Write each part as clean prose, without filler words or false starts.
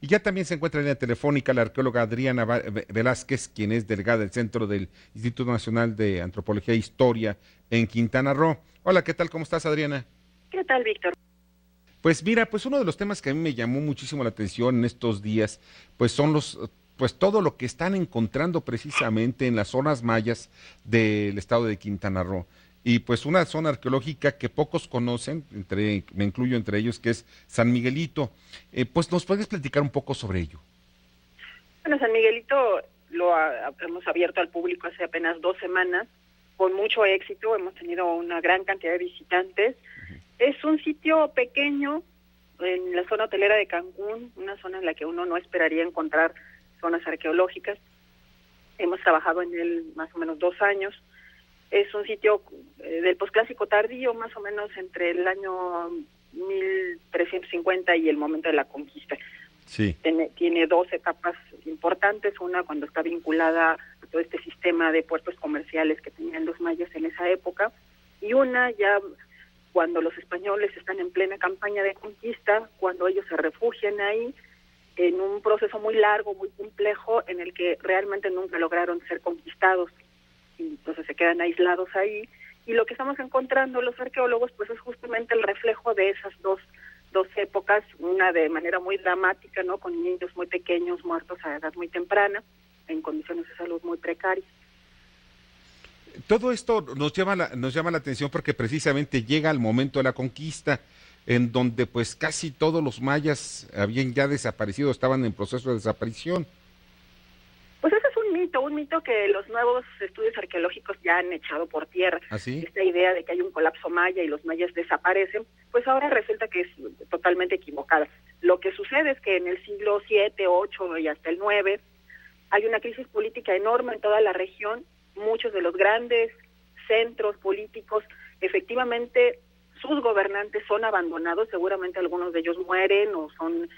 Y ya también se encuentra en la telefónica la arqueóloga Adriana Velázquez, quien es delegada del Centro del Instituto Nacional de Antropología e Historia en Quintana Roo. Hola, ¿qué tal? ¿Cómo estás, Adriana? ¿Qué tal, Víctor? Pues mira, pues uno de los temas que a mí me llamó muchísimo la atención en estos días, pues son pues todo lo que están encontrando precisamente en las zonas mayas del estado de Quintana Roo. Y pues una zona arqueológica que pocos conocen, me incluyo entre ellos, que es San Miguelito. Pues nos puedes platicar un poco sobre ello. Bueno, San Miguelito hemos abierto al público hace apenas 2 semanas, con mucho éxito, hemos tenido una gran cantidad de visitantes. Es un sitio pequeño en la zona hotelera de Cancún, una zona en la que uno no esperaría encontrar zonas arqueológicas. Hemos trabajado en él más o menos 2 años. Es un sitio del posclásico tardío, más o menos entre el año 1350 y el momento de la conquista. Sí. Tiene dos etapas importantes, una cuando está vinculada a todo este sistema de puertos comerciales que tenían los mayas en esa época, y una ya cuando los españoles están en plena campaña de conquista, cuando ellos se refugian ahí, en un proceso muy largo, muy complejo, en el que realmente nunca lograron ser conquistados, y entonces se quedan aislados ahí, y lo que estamos encontrando los arqueólogos pues es justamente el reflejo de esas dos épocas, una de manera muy dramática, ¿no?, con niños muy pequeños muertos a edad muy temprana, en condiciones de salud muy precarias. Todo esto nos llama la atención porque precisamente llega el momento de la conquista, en donde pues casi todos los mayas habían ya desaparecido, estaban en proceso de desaparición. Pues ese es un mito que los nuevos estudios arqueológicos ya han echado por tierra. ¿Así? Esta idea de que hay un colapso maya y los mayas desaparecen, pues ahora resulta que es totalmente equivocada. Lo que sucede es que en el siglo VII, VIII y hasta el IX hay una crisis política enorme en toda la región. Muchos de los grandes centros políticos, efectivamente, sus gobernantes son abandonados, seguramente algunos de ellos mueren o son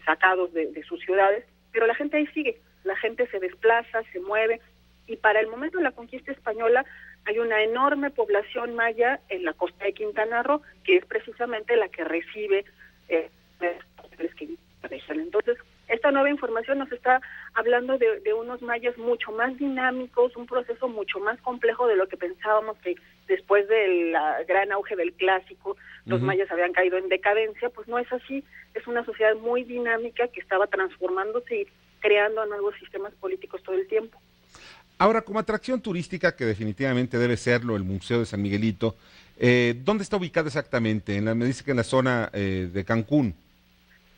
sacados de sus ciudades, pero la gente ahí sigue, la gente se desplaza, se mueve, y para el momento de la conquista española hay una enorme población maya en la costa de Quintana Roo, que es precisamente la que recibe entonces, esta nueva información nos está hablando de unos mayas mucho más dinámicos, un proceso mucho más complejo de lo que pensábamos, que después del gran auge del clásico, los mayas habían caído en decadencia. Pues no es así, es una sociedad muy dinámica que estaba transformándose y creando nuevos sistemas políticos todo el tiempo. Ahora, como atracción turística, que definitivamente debe serlo el Museo de San Miguelito, ¿dónde está ubicado exactamente? Me dice que en la zona de Cancún.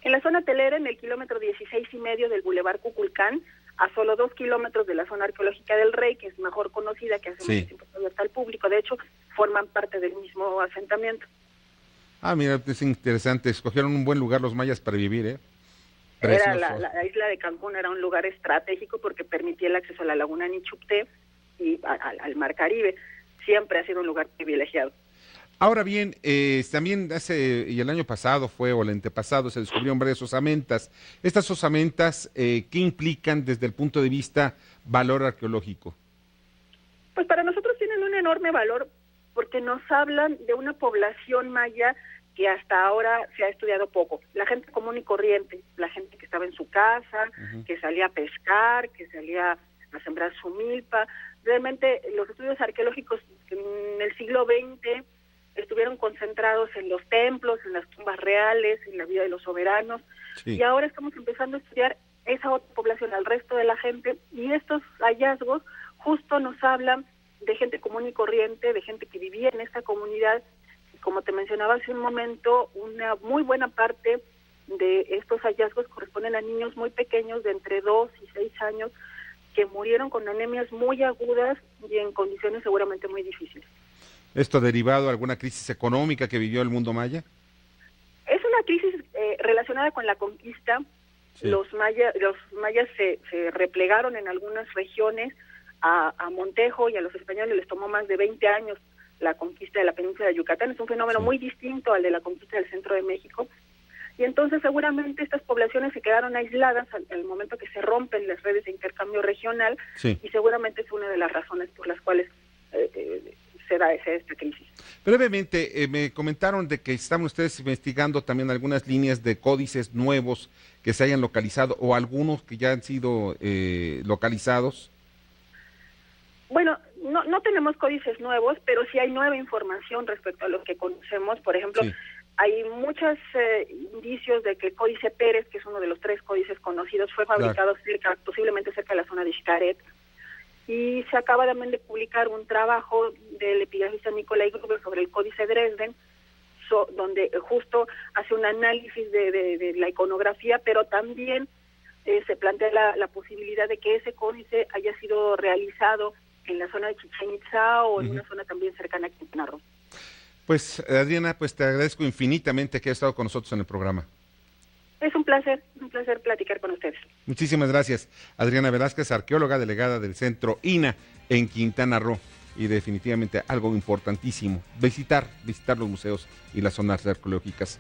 En la zona telera, en el kilómetro 16 y medio del Boulevard Cuculcán, a solo 2 kilómetros de la zona arqueológica del Rey, que es mejor conocida, que hace mucho tiempo todavía está al público. De hecho, forman parte del mismo asentamiento. Ah, mira, es interesante. Escogieron un buen lugar los mayas para vivir, ¿eh? Era Precioso. la isla de Cancún era un lugar estratégico porque permitía el acceso a la laguna Nichupté y al mar Caribe. Siempre ha sido un lugar privilegiado. Ahora bien, también y el año pasado fue, o el antepasado, se descubrieron varias osamentas. Estas osamentas, ¿qué implican desde el punto de vista valor arqueológico? Pues para nosotros tienen un enorme valor porque nos hablan de una población maya que hasta ahora se ha estudiado poco. La gente común y corriente, la gente que estaba en su casa, que salía a pescar, que salía a sembrar su milpa. Realmente los estudios arqueológicos en el siglo XX estuvieron concentrados en los templos, en las tumbas reales, en la vida de los soberanos, y ahora estamos empezando a estudiar esa otra población, al resto de la gente, y estos hallazgos justo nos hablan de gente común y corriente, de gente que vivía en esta comunidad. Como te mencionaba hace un momento, una muy buena parte de estos hallazgos corresponden a niños muy pequeños de entre 2 y 6 años que murieron con anemias muy agudas y en condiciones seguramente muy difíciles. ¿Esto derivado de alguna crisis económica que vivió el mundo maya? Es una crisis relacionada con la conquista. Sí. Los mayas se replegaron en algunas regiones. A Montejo y a los españoles les tomó más de 20 años la conquista de la península de Yucatán. Es un fenómeno muy distinto al de la conquista del centro de México. Y entonces seguramente estas poblaciones se quedaron aisladas al momento que se rompen las redes de intercambio regional, y seguramente es una de las razones por las cuales se da esta crisis. Brevemente, me comentaron de que están ustedes investigando también algunas líneas de códices nuevos que se hayan localizado o algunos que ya han sido localizados. Bueno, no tenemos códices nuevos, pero sí hay nueva información respecto a lo que conocemos. Por ejemplo, sí, hay muchos indicios de que el códice Pérez, que es uno de los 3 códices conocidos, fue fabricado posiblemente cerca de la zona de Xcaret. Y se acaba también de publicar un trabajo del epigrafista Nikolai Gruber sobre el códice Dresden, donde justo hace un análisis de la iconografía, pero también se plantea la posibilidad de que ese códice haya sido realizado en la zona de Chichén Itzá o en una zona también cercana a Quintana Roo. Pues Adriana, pues te agradezco infinitamente que hayas estado con nosotros en el programa. Es un placer platicar con ustedes. Muchísimas gracias. Adriana Velázquez, arqueóloga delegada del Centro INAH en Quintana Roo. Y definitivamente algo importantísimo, visitar los museos y las zonas arqueológicas.